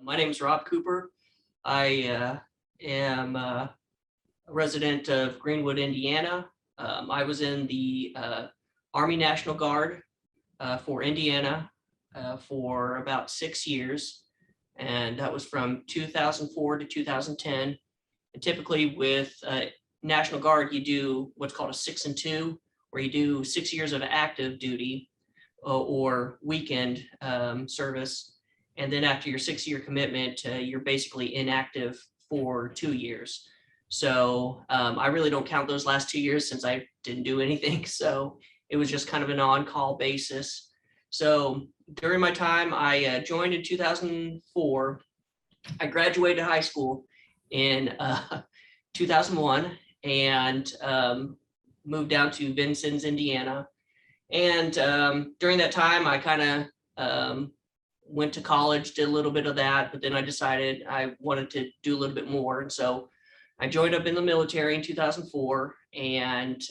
My name is Rob Cooper. I am a resident of Greenwood, Indiana. I was in the Army National Guard for Indiana for about 6 years, and that was from 2004 to 2010. And typically with National Guard, you do what's called a 6 and 2, where you do 6 years of active duty or weekend service. And then after your 6-year commitment, you're basically inactive for 2 years. So I really don't count those last 2 years since I didn't do anything. So it was just kind of an on-call basis. So during my time, I joined in 2004. I graduated high school in 2001 and moved down to Vincennes, Indiana. And during that time, I kind of went to college, did a little bit of that, but then I decided I wanted to do a little bit more. And so I joined up in the military in 2004. And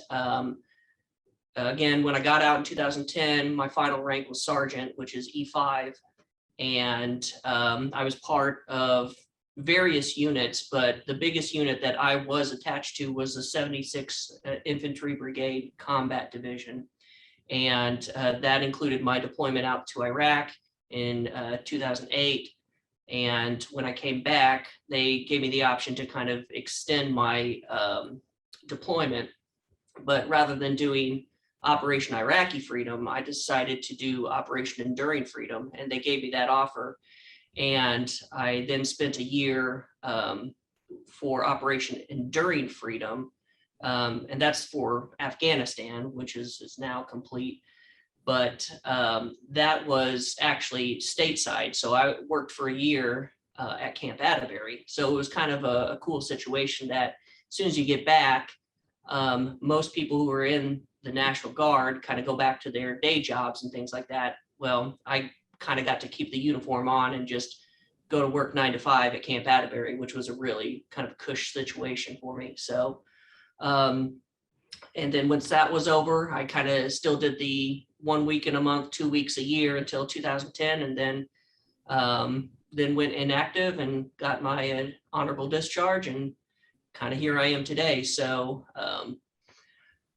again, when I got out in 2010, my final rank was sergeant, which is E5. And I was part of various units, but the biggest unit that I was attached to was the 76th Infantry Brigade Combat Division. And that included my deployment out to Iraq in 2008. And when I came back, they gave me the option to kind of extend my deployment. But rather than doing Operation Iraqi Freedom, I decided to do Operation Enduring Freedom, and they gave me that offer. And I then spent a year for Operation Enduring Freedom, and that's for Afghanistan, which is now complete. But that was actually stateside. So I worked for a year at Camp Atterbury. So it was kind of a cool situation that as soon as you get back, most people who are in the National Guard kind of go back to their day jobs and things like that. Well, I kind of got to keep the uniform on and just go to work 9 to 5 at Camp Atterbury, which was a really kind of cush situation for me. So, and then once that was over, I kind of still did the 1 week in a month, 2 weeks a year until 2010, and then went inactive and got my honorable discharge, and kind of here I am today. So a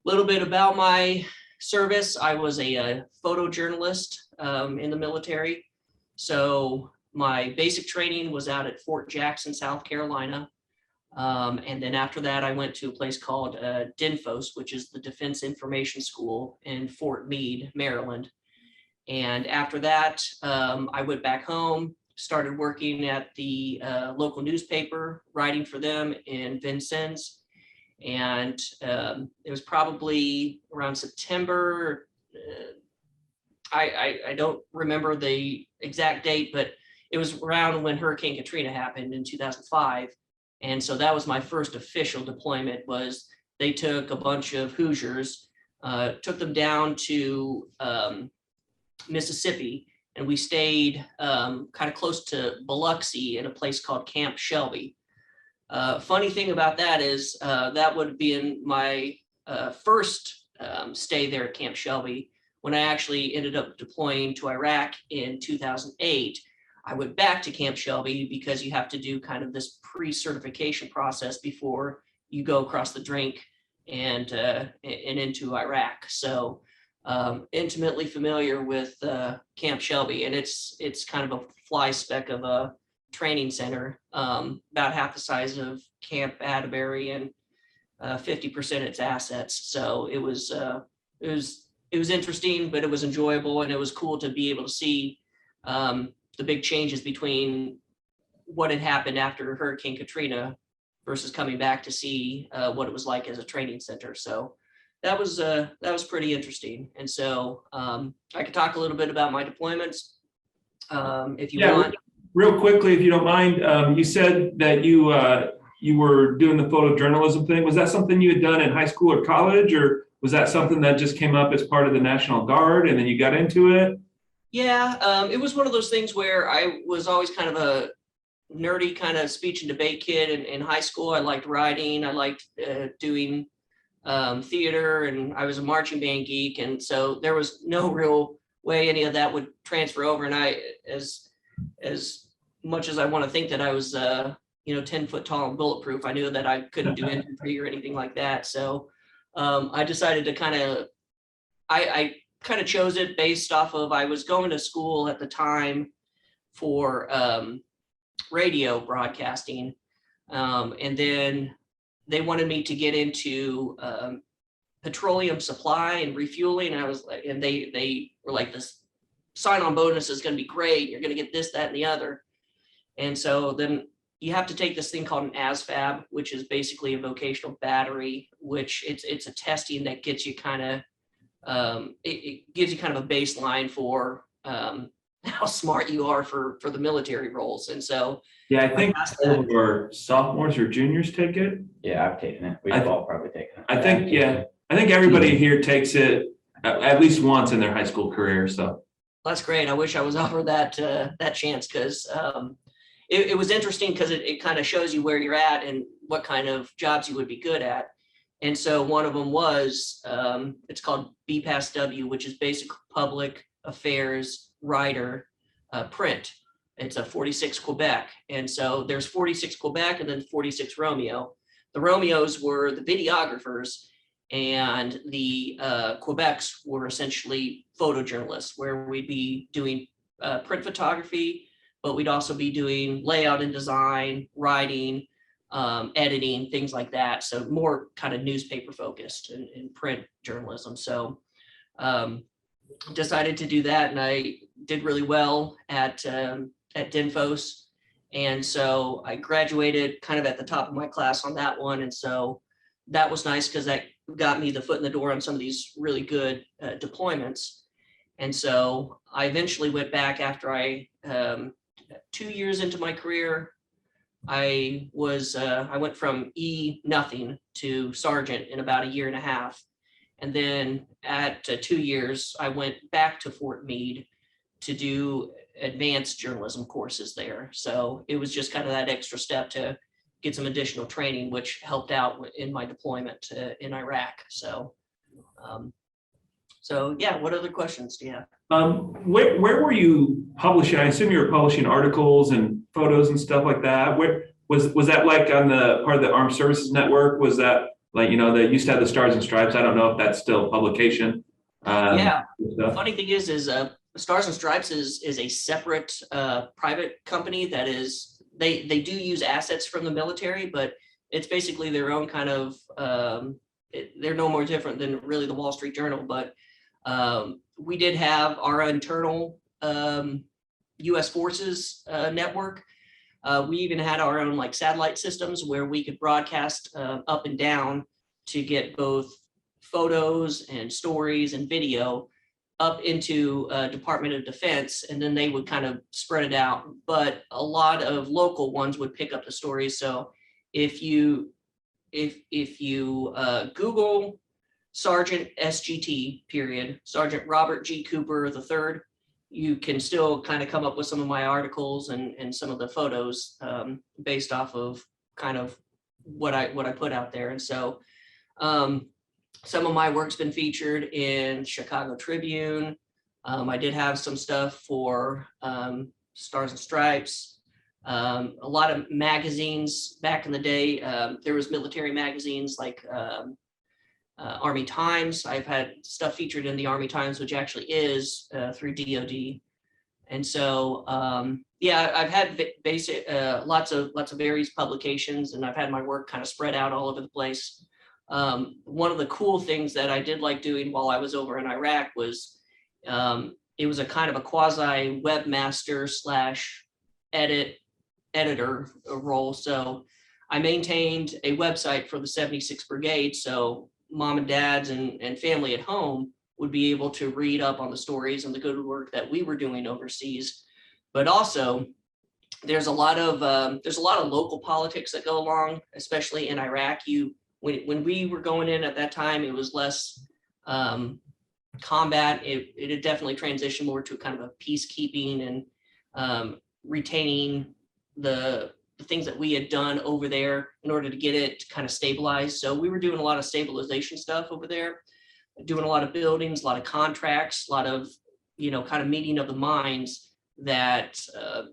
little bit about my service. I was a photojournalist in the military. So my basic training was out at Fort Jackson, South Carolina. And then after that, I went to a place called DINFOS, which is the Defense Information School in Fort Meade, Maryland. And after that, I went back home, started working at the local newspaper, writing for them in Vincennes. And it was probably around September. I don't remember the exact date, but it was around when Hurricane Katrina happened in 2005. And so that was my first official deployment. Was they took a bunch of Hoosiers, took them down to Mississippi, and we stayed kind of close to Biloxi in a place called Camp Shelby. Funny thing about that is that would have been my first stay there at Camp Shelby. When I actually ended up deploying to Iraq in 2008, I went back to Camp Shelby because you have to do kind of this pre-certification process before you go across the drink and into Iraq. So intimately familiar with Camp Shelby, and it's kind of a fly speck of a training center, about half the size of Camp Atterbury and 50% its assets. So it was interesting, but it was enjoyable, and it was cool to be able to see the big changes between what had happened after Hurricane Katrina versus coming back to see what it was like as a training center. So that was pretty interesting. And so I could talk a little bit about my deployments if you want. Real quickly, if you don't mind, you said that you were doing the photojournalism thing. Was that something you had done in high school or college, or was that something that just came up as part of the National Guard and then you got into it? Yeah, it was one of those things where I was always kind of a nerdy kind of speech and debate kid in high school. I liked writing. I liked doing theater, and I was a marching band geek. And so there was no real way any of that would transfer over. And I, as much as I want to think that I was, 10 foot tall and bulletproof, I knew that I couldn't do infantry or anything like that. So I decided to I kind of chose it based off of, I was going to school at the time for radio broadcasting. And then they wanted me to get into petroleum supply and refueling. And I was like, and they were like, this sign-on bonus is going to be great. You're going to get this, that, and the other. And so then you have to take this thing called an ASVAB, which is basically a vocational battery, which it's a testing that gets you kind of, it gives you kind of a baseline for how smart you are for the military roles. And so Yeah, I think all of our sophomores or juniors take it. Yeah, I've taken it. We've all probably taken it. I think everybody here takes it at least once in their high school career. So that's great. I wish I was offered that chance, because it was interesting, because it kind of shows you where you're at and what kind of jobs you would be good at. And so one of them was, it's called BPASW, which is Basic Public Affairs Writer Print. It's a 46 Quebec. And so there's 46 Quebec and then 46 Romeo. The Romeos were the videographers, and the Quebecs were essentially photojournalists, where we'd be doing print photography, but we'd also be doing layout and design, writing, editing, things like that. So more kind of newspaper focused in print journalism. So decided to do that, and I did really well at Dinfos. And so I graduated kind of at the top of my class on that one. And so that was nice, because that got me the foot in the door on some of these really good deployments. And so I eventually went back after 2 years into my career. I went from nothing to sergeant in about a year and a half. And then at 2 years, I went back to Fort Meade to do advanced journalism courses there. So it was just kind of that extra step to get some additional training, which helped out in my deployment in Iraq. So yeah, what other questions do you have? where were you publishing? I assume you were publishing articles and photos and stuff like that. Where was that, like on the part of the Armed Services Network? Was that like, they used to have the Stars and Stripes? I don't know if that's still publication. Yeah, the funny thing is Stars and Stripes is a separate private company that is, they do use assets from the military, but it's basically their own kind of, they're no more different than really the Wall Street Journal. But we did have our internal U.S. Forces network. We even had our own like satellite systems where we could broadcast up and down to get both photos and stories and video up into Department of Defense, and then they would kind of spread it out. But a lot of local ones would pick up the stories. So if you Google Sergeant SGT period, Sergeant Robert G. Cooper III, you can still kind of come up with some of my articles and some of the photos based off of kind of what I put out there. And so some of my work's been featured in Chicago Tribune. I did have some stuff for Stars and Stripes. A lot of magazines back in the day. There was military magazines like Army Times. I've had stuff featured in the Army Times, which actually is through DoD. And so, yeah, I've had basic lots of various publications, and I've had my work kind of spread out all over the place. One of the cool things that I did like doing while I was over in Iraq was it was a kind of a quasi webmaster / editor role. So I maintained a website for the 76th Brigade. So mom and dads and family at home would be able to read up on the stories and the good work that we were doing overseas. But also there's a lot of local politics that go along, especially in Iraq. When we were going in at that time, it was less combat. It had definitely transitioned more to kind of a peacekeeping and retaining the things that we had done over there in order to get it kind of stabilized. So we were doing a lot of stabilization stuff over there, doing a lot of buildings, a lot of contracts, a lot of, kind of meeting of the minds that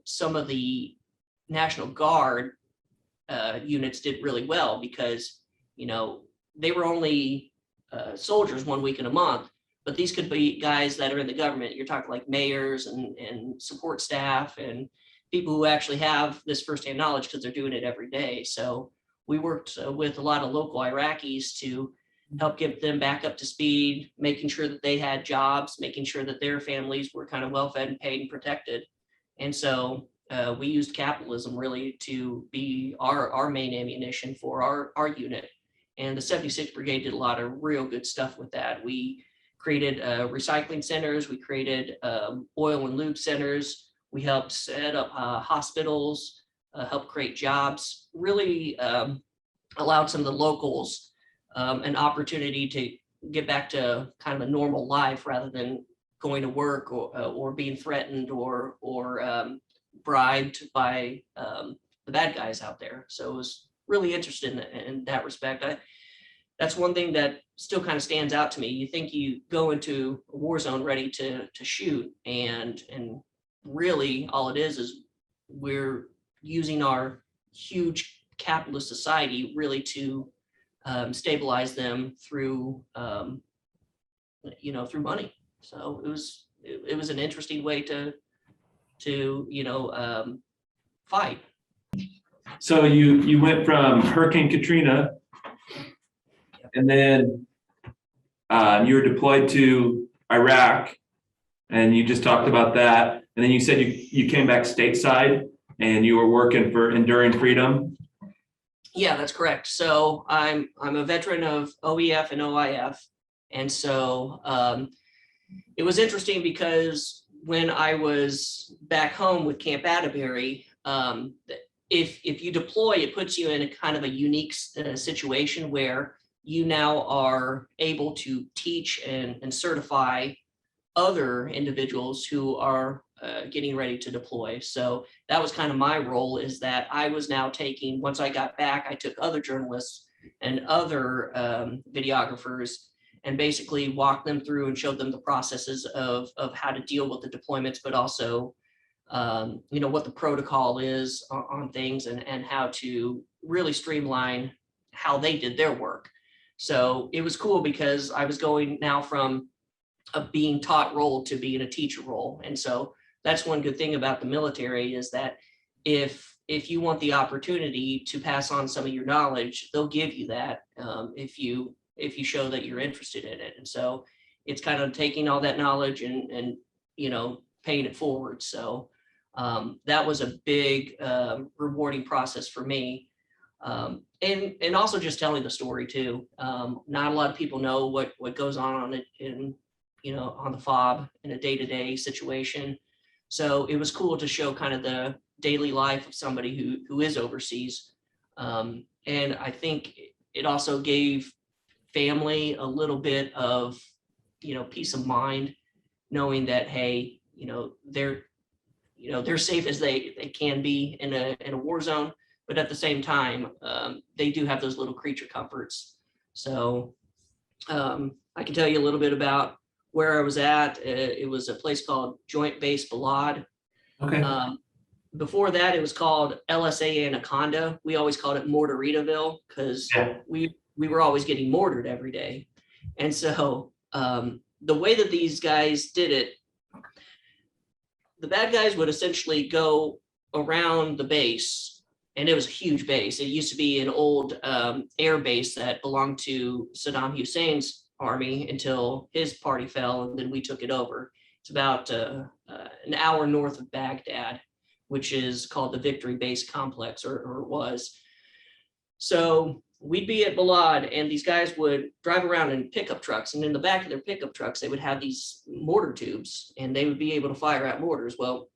some of the National Guard units did really well because, they were only soldiers 1 week in a month, but these could be guys that are in the government. You're talking like mayors and support staff and people who actually have this firsthand knowledge because they're doing it every day. So we worked with a lot of local Iraqis to help get them back up to speed, making sure that they had jobs, making sure that their families were kind of well fed and paid and protected. And so we used capitalism really to be our main ammunition for our unit. And the 76th Brigade did a lot of real good stuff with that. We created recycling centers, we created oil and lube centers, we helped set up hospitals, helped create jobs, really allowed some of the locals an opportunity to get back to kind of a normal life rather than going to work or being threatened or bribed by the bad guys out there. So it was really interested in that respect. That's one thing that still kind of stands out to me. You think you go into a war zone ready to shoot, and really all it is we're using our huge capitalist society really to stabilize them through through money. So it was an interesting way to fight. So you went from Hurricane Katrina, and then you were deployed to Iraq, and you just talked about that. And then you said you came back stateside and you were working for Enduring Freedom. Yeah, that's correct. So I'm a veteran of OEF and OIF, and so it was interesting because when I was back home with Camp Atterbury, if you deploy, it puts you in a kind of a unique situation where you now are able to teach and certify other individuals who are getting ready to deploy. So that was kind of my role, is that I was now taking, once I got back, I took other journalists and other videographers and basically walked them through and showed them the processes of how to deal with the deployments, but also what the protocol is on things and how to really streamline how they did their work. So it was cool because I was going now from a being taught role to being a teacher role. And so that's one good thing about the military, is that if you want the opportunity to pass on some of your knowledge, they'll give you that if you show that you're interested in it. And so it's kind of taking all that knowledge and paying it forward. So that was a big rewarding process for me. And also just telling the story too. Not a lot of people know what goes on it on the FOB in a day-to-day situation. So it was cool to show kind of the daily life of somebody who is overseas. And I think it also gave family a little bit of, peace of mind, knowing that, hey, they're safe as they can be in a war zone, but at the same time, they do have those little creature comforts. So I can tell you a little bit about where I was at. It was a place called Joint Base Balad. Okay. Before that, it was called LSA Anaconda. We always called it Mortaritaville because we were always getting mortared every day. And so the way that these guys did it, the bad guys would essentially go around the base, and it was a huge base. It used to be an old air base that belonged to Saddam Hussein's army until his party fell, and then we took it over. It's about an hour north of Baghdad, which is called the Victory Base Complex, or it was. So we'd be at Balad, and these guys would drive around in pickup trucks, and in the back of their pickup trucks, they would have these mortar tubes, and they would be able to fire out mortars. Well,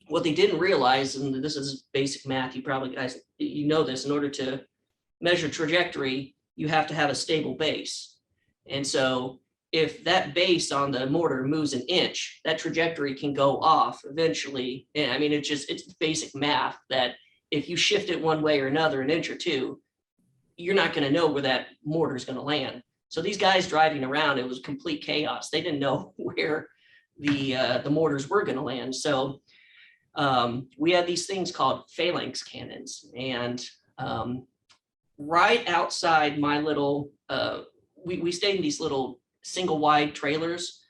what they didn't realize, and this is basic math, you probably guys, know this, in order to measure trajectory, you have to have a stable base. And so if that base on the mortar moves an inch, that trajectory can go off eventually. And I mean, it's basic math that if you shift it one way or another, an inch or two, you're not going to know where that mortar is going to land. So these guys driving around, it was complete chaos. They didn't know where the mortars were going to land. So we had these things called Phalanx Cannons. And right outside my little, we stayed in these little single wide trailers.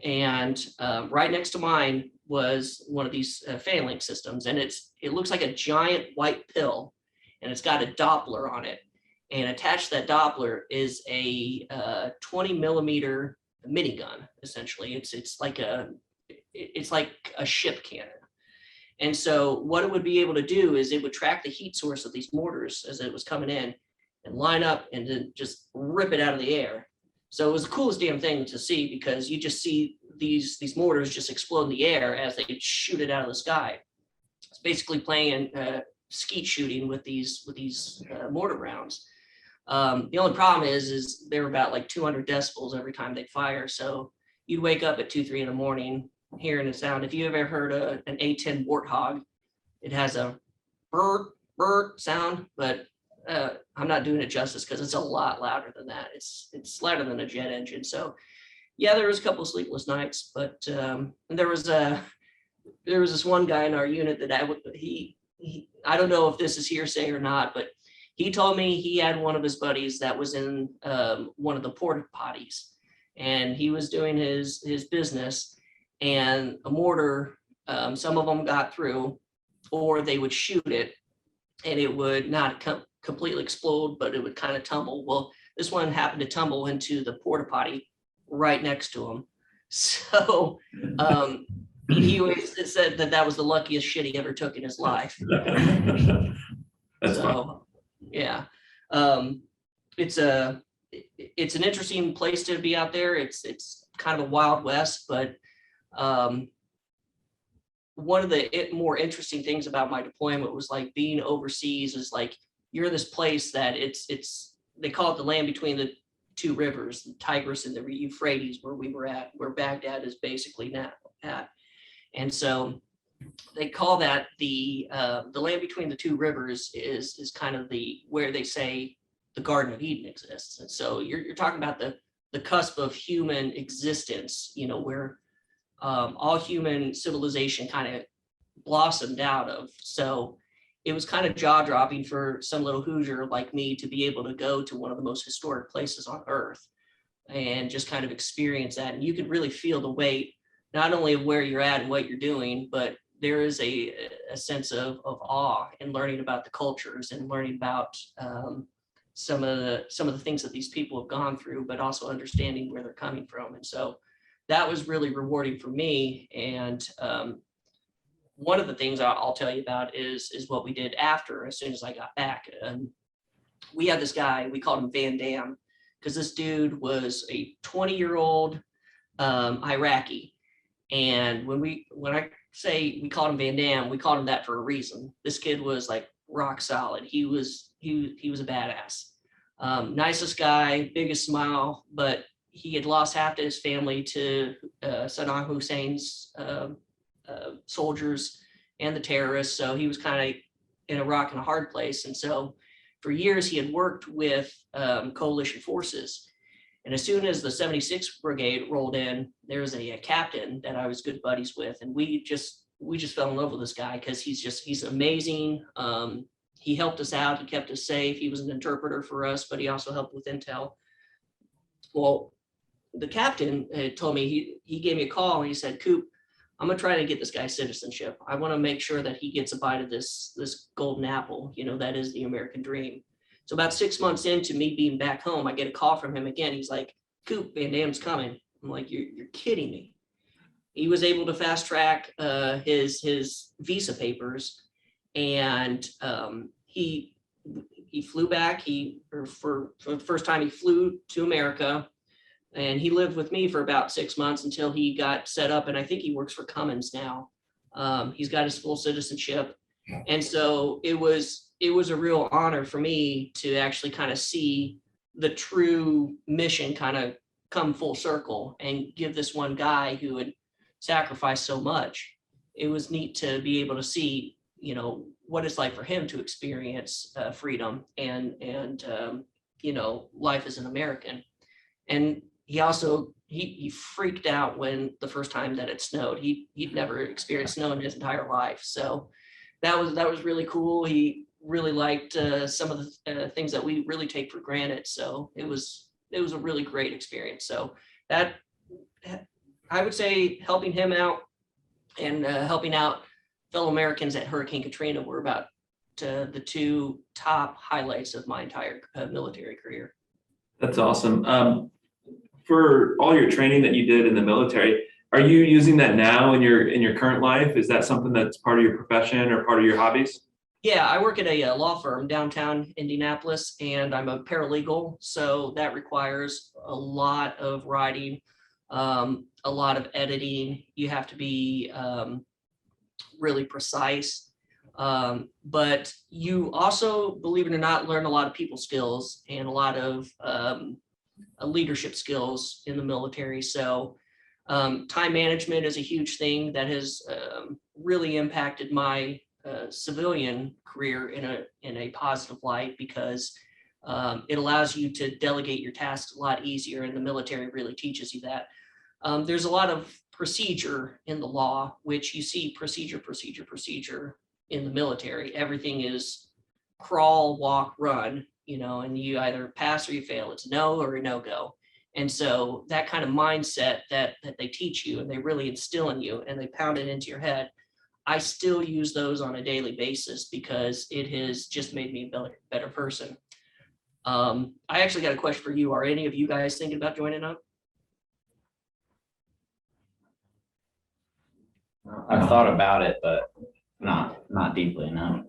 And right next to mine was one of these Phalanx systems. And it looks like a giant white pill, and it's got a Doppler on it. And attached to that Doppler is a 20 millimeter minigun. Essentially, it's like a ship cannon. And so what it would be able to do is it would track the heat source of these mortars as it was coming in, and line up and then just rip it out of the air. So it was the coolest damn thing to see, because you just see these mortars just explode in the air as they shoot it out of the sky. It's basically playing skeet shooting with these mortar rounds. The only problem is they're about like 200 decibels every time they fire. So you'd wake up at 2-3 in the morning hearing the sound. If you ever heard an A-10 Warthog, it has a bird sound, but I'm not doing it justice because it's a lot louder than that. It's louder than a jet engine. So yeah, there was a couple of sleepless nights, but there was this one guy in our unit that I don't know if this is hearsay or not, but he told me he had one of his buddies that was in one of the porta potties, and he was doing his business, and a mortar, some of them got through, or they would shoot it and it would not completely explode, but it would kind of tumble. Well, this one happened to tumble into the porta potty right next to him. So he always said that was the luckiest shit he ever took in his life. That's fun. So, yeah, it's an interesting place to be out there. It's kind of a Wild West, but one of the more interesting things about my deployment was like being overseas is like you're in this place that they call it the land between the two rivers, the Tigris and the Euphrates, where we were at, where Baghdad is basically now at. And so they call that the land between the two rivers is kind of where they say the Garden of Eden exists. And so you're talking about the cusp of human existence, where all human civilization kind of blossomed out of. So it was kind of jaw-dropping for some little Hoosier like me to be able to go to one of the most historic places on earth and just kind of experience that. And you could really feel the weight, not only of where you're at and what you're doing, but there is a sense of awe in learning about the cultures and learning about some of the things that these people have gone through, but also understanding where they're coming from. And so that was really rewarding for me. And one of the things I'll tell you about is what we did after, as soon as I got back. We had this guy, we called him Van Dam, because this dude was a 20-year-old Iraqi. And when I say we called him Van Dam, we called him that for a reason. This kid was like rock solid. He was a badass. Nicest guy, biggest smile, but he had lost half of his family to Saddam Hussein's soldiers and the terrorists. So he was kind of in a rock and a hard place. And so for years he had worked with coalition forces. And as soon as the 76th Brigade rolled in, there was a captain that I was good buddies with. And we just fell in love with this guy because he's amazing. He helped us out. He kept us safe. He was an interpreter for us, but he also helped with intel. Well, the captain told me, he gave me a call and he said, "Coop, I'm gonna try to get this guy citizenship. I want to make sure that he gets a bite of this golden apple, that is the American dream." So about 6 months into me being back home, I get a call from him again. He's like, "Coop, Van Dam's coming." I'm like, you're kidding me. He was able to fast track his visa papers, and he flew back. For the first time, he flew to America. And he lived with me for about 6 months until he got set up. And I think he works for Cummins now. He's got his full citizenship. And so it was a real honor for me to actually kind of see the true mission kind of come full circle and give this one guy who had sacrificed so much. It was neat to be able to see, what it's like for him to experience freedom and life as an American. And he he freaked out when the first time that it snowed. He'd never experienced snow in his entire life. So that was really cool. He really liked some of the things that we really take for granted. So it was a really great experience. So that, I would say, helping him out and helping out fellow Americans at Hurricane Katrina were about the two top highlights of my entire military career. That's awesome. For all your training that you did in the military, are you using that now in your current life? Is that something that's part of your profession or part of your hobbies? Yeah, I work at a law firm downtown Indianapolis, and I'm a paralegal. So that requires a lot of writing, a lot of editing. You have to be really precise. But you also, believe it or not, learn a lot of people skills and a lot of leadership skills in the military. So time management is a huge thing that has really impacted my civilian career in a positive light, because it allows you to delegate your tasks a lot easier, and the military really teaches you that. There's a lot of procedure in the law, which you see procedure in the military. Everything is crawl, walk, run, and you either pass or you fail. It's no or a no-go. And so that kind of mindset that they teach you and they really instill in you and they pound it into your head, I still use those on a daily basis because it has just made me a better person. I actually got a question for you. Are any of you guys thinking about joining up? I've thought about it, but not deeply, no.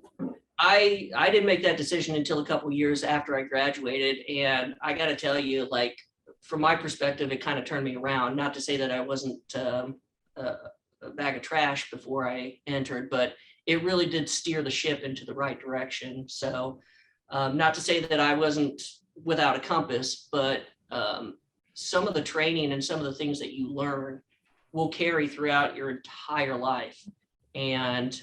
I didn't make that decision until a couple of years after I graduated, and I got to tell you, like, from my perspective, it kind of turned me around. Not to say that I wasn't a bag of trash before I entered, but it really did steer the ship into the right direction. So, not to say that I wasn't without a compass, but some of the training and some of the things that you learn will carry throughout your entire life. And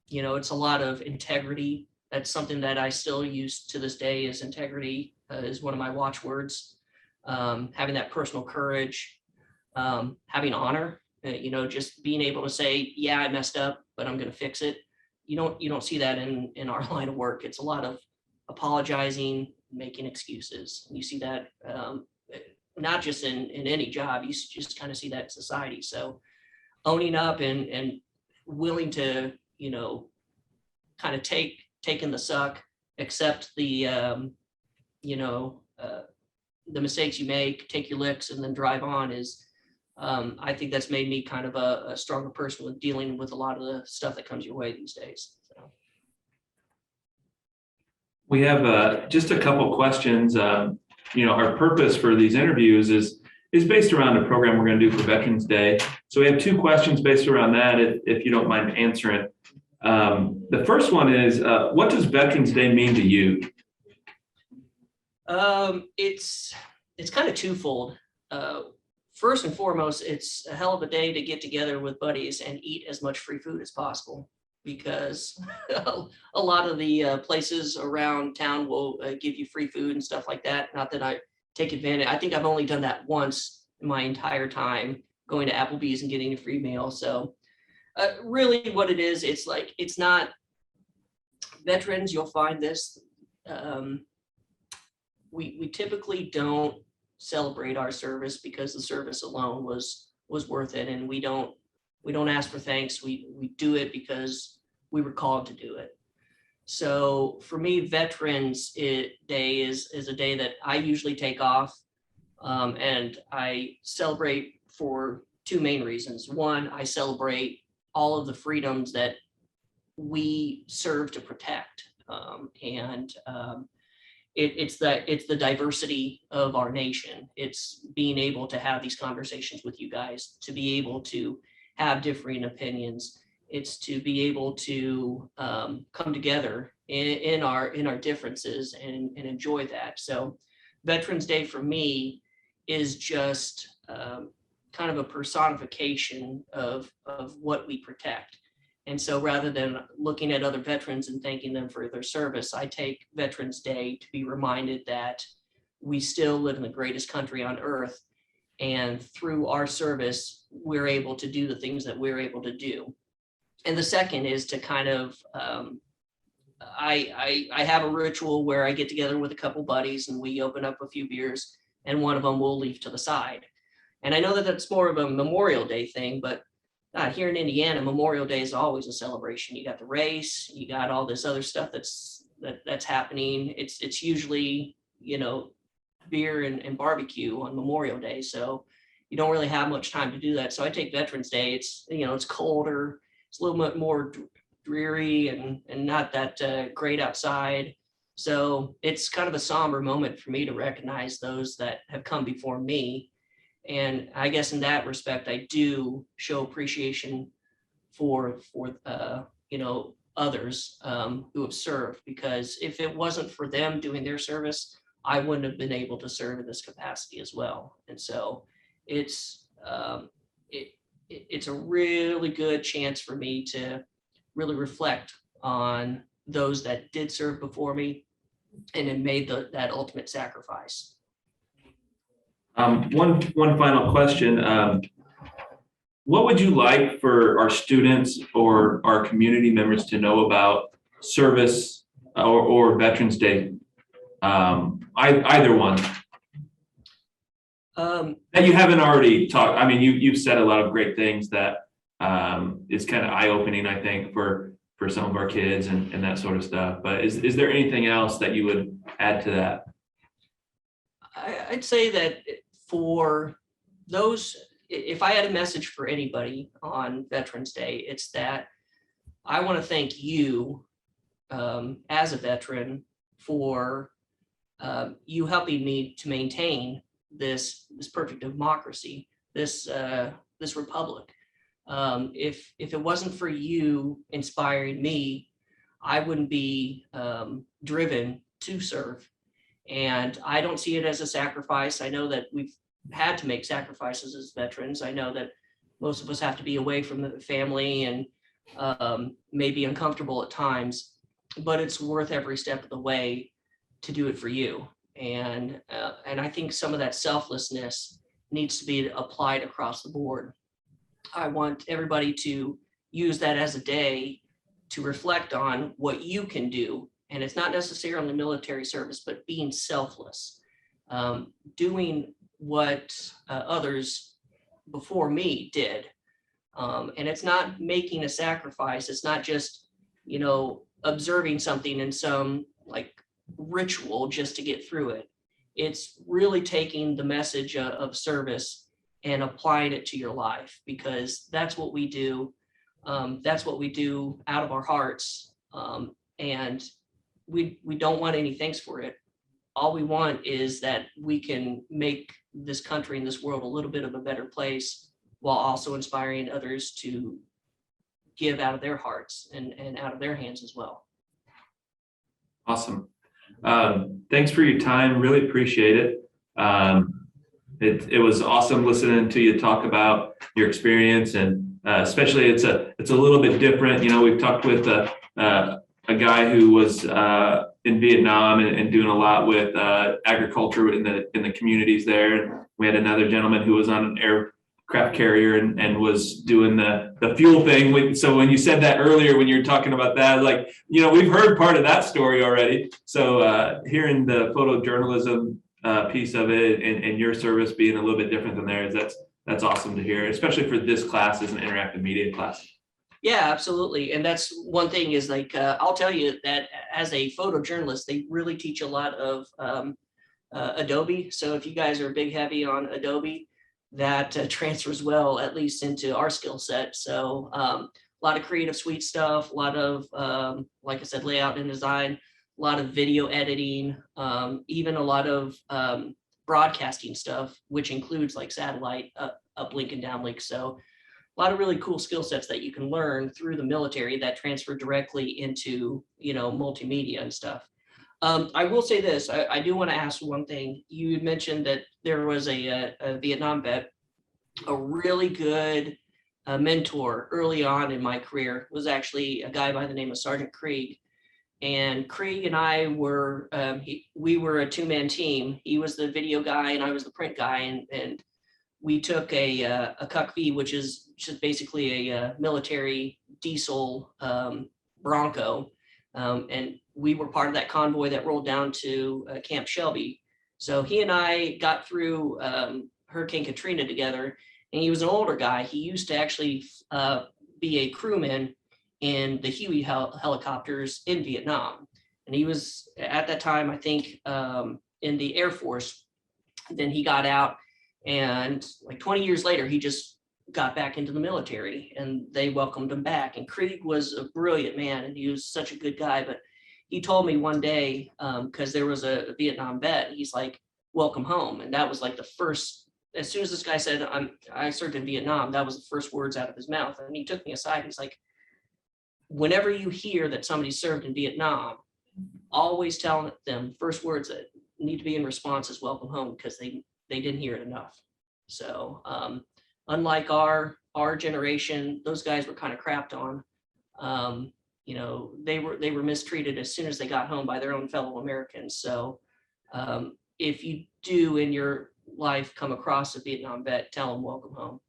it's a lot of integrity. That's something that I still use to this day. Is integrity is one of my watchwords. Having that personal courage, having honor, just being able to say, yeah, I messed up, but I'm going to fix it. You don't see that in our line of work. It's a lot of apologizing, making excuses. You see that not just in any job, you just kind of see that in society. So owning up and willing to, kind of take in the suck, accept the, the mistakes you make, take your licks, and then drive on is, I think that's made me kind of a stronger person with dealing with a lot of the stuff that comes your way these days. So. We have just a couple questions. Our purpose for these interviews is based around a program we're going to do for Veterans Day. So we have two questions based around that, if you don't mind answering. The first one is, what does Veterans Day mean to you? It's kind of twofold. First and foremost, it's a hell of a day to get together with buddies and eat as much free food as possible, because a lot of the places around town will give you free food and stuff like that. Not that I take advantage. I think I've only done that once in my entire time, going to Applebee's and getting a free meal. So really what it is, it's not veterans. You'll find this. We typically don't celebrate our service because the service alone was worth it. And we don't ask for thanks. We do it because we were called to do it. So for me, Veterans Day is a day that I usually take off, and I celebrate for two main reasons. One, I celebrate all of the freedoms that we serve to protect, it's the diversity of our nation. It's being able to have these conversations with you guys, to be able to have differing opinions. It's to be able to come together in our differences and enjoy that. So Veterans Day for me is just kind of a personification of what we protect. And so rather than looking at other veterans and thanking them for their service, I take Veterans Day to be reminded that we still live in the greatest country on earth, And through our service, we're able to do the things that we're able to do. And the second is to kind of, I have a ritual where I get together with a couple buddies and we open up a few beers, and one of them will leave to the side. And I know that that's more of a Memorial Day thing, but here in Indiana, Memorial Day is always a celebration. You got the race, you got all this other stuff that's happening. It's usually, beer and barbecue on Memorial Day. So you don't really have much time to do that. So I take Veterans Day. It's, it's colder. It's a little bit more dreary and not that great outside. So it's kind of a somber moment for me to recognize those that have come before me. And I guess in that respect, I do show appreciation for others who have served, because if it wasn't for them doing their service, I wouldn't have been able to serve in this capacity as well. And so it's a really good chance for me to really reflect on those that did serve before me and then made that ultimate sacrifice. One final question. What would you like for our students or our community members to know about service or Veterans Day? Either one. That you haven't already talked. I mean, you've said a lot of great things that is kind of eye-opening, I think, for some of our kids and that sort of stuff. But is there anything else that you would add to that? I'd say that for those, if I had a message for anybody on Veterans Day, it's that I want to thank you as a veteran for you helping me to maintain this perfect democracy, this republic. If it wasn't for you inspiring me, I wouldn't be driven to serve. And I don't see it as a sacrifice. I know that we've had to make sacrifices as veterans. I know that most of us have to be away from the family and maybe uncomfortable at times, but it's worth every step of the way to do it for you. And I think some of that selflessness needs to be applied across the board. I want everybody to use that as a day to reflect on what you can do. And it's not necessarily military service, but being selfless, doing what others before me did. And it's not making a sacrifice. It's not just, observing something in some like ritual just to get through it. It's really taking the message of service and applying it to your life, because that's what we do. That's what we do out of our hearts. And we don't want any thanks for it. All we want is that we can make this country and this world a little bit of a better place, while also inspiring others to give out of their hearts and out of their hands as well. Awesome. Thanks for your time. Really appreciate it. It was awesome listening to you talk about your experience, and especially it's a little bit different. We've talked with a guy who was in Vietnam and doing a lot with agriculture in the communities there. And we had another gentleman who was on an aircraft carrier and was doing the fuel thing. So when you said that earlier, when you were talking about that, we've heard part of that story already. So hearing the photojournalism piece of it and your service being a little bit different than theirs, that's awesome to hear, especially for this class as an interactive media class. Yeah, absolutely. And that's one thing is I'll tell you that as a photojournalist, they really teach a lot of Adobe. So if you guys are big heavy on Adobe, that transfers well, at least into our skill set. So a lot of creative suite stuff, a lot of, like I said, layout and design, a lot of video editing, even a lot of broadcasting stuff, which includes like satellite uplink and downlink. So a lot of really cool skill sets that you can learn through the military that transfer directly into, multimedia and stuff. I will say this, I do want to ask one thing. You mentioned that there was a Vietnam vet, a really good mentor early on in my career was actually a guy by the name of Sergeant Krieg. And Krieg and I were, we were a two-man team. He was the video guy and I was the print guy. And we took a Cuck V, which is just basically a military diesel Bronco. And we were part of that convoy that rolled down to Camp Shelby. So he and I got through Hurricane Katrina together, and he was an older guy. He used to actually be a crewman in the Huey helicopters in Vietnam. And he was at that time, I think, in the Air Force. Then he got out, and like 20 years later, he just got back into the military, and they welcomed him back. And Krieg was a brilliant man, and he was such a good guy. But he told me one day, because there was a Vietnam vet, he's like, "Welcome home." And that was like the first, as soon as this guy said, I served in Vietnam, that was the first words out of his mouth. And he took me aside. He's like, whenever you hear that somebody served in Vietnam, always tell them first words that need to be in response is "welcome home," because they didn't hear it enough. So unlike our generation, those guys were kind of crapped on. You know, they were mistreated as soon as they got home by their own fellow Americans. So if you do in your life come across a Vietnam vet, tell them welcome home.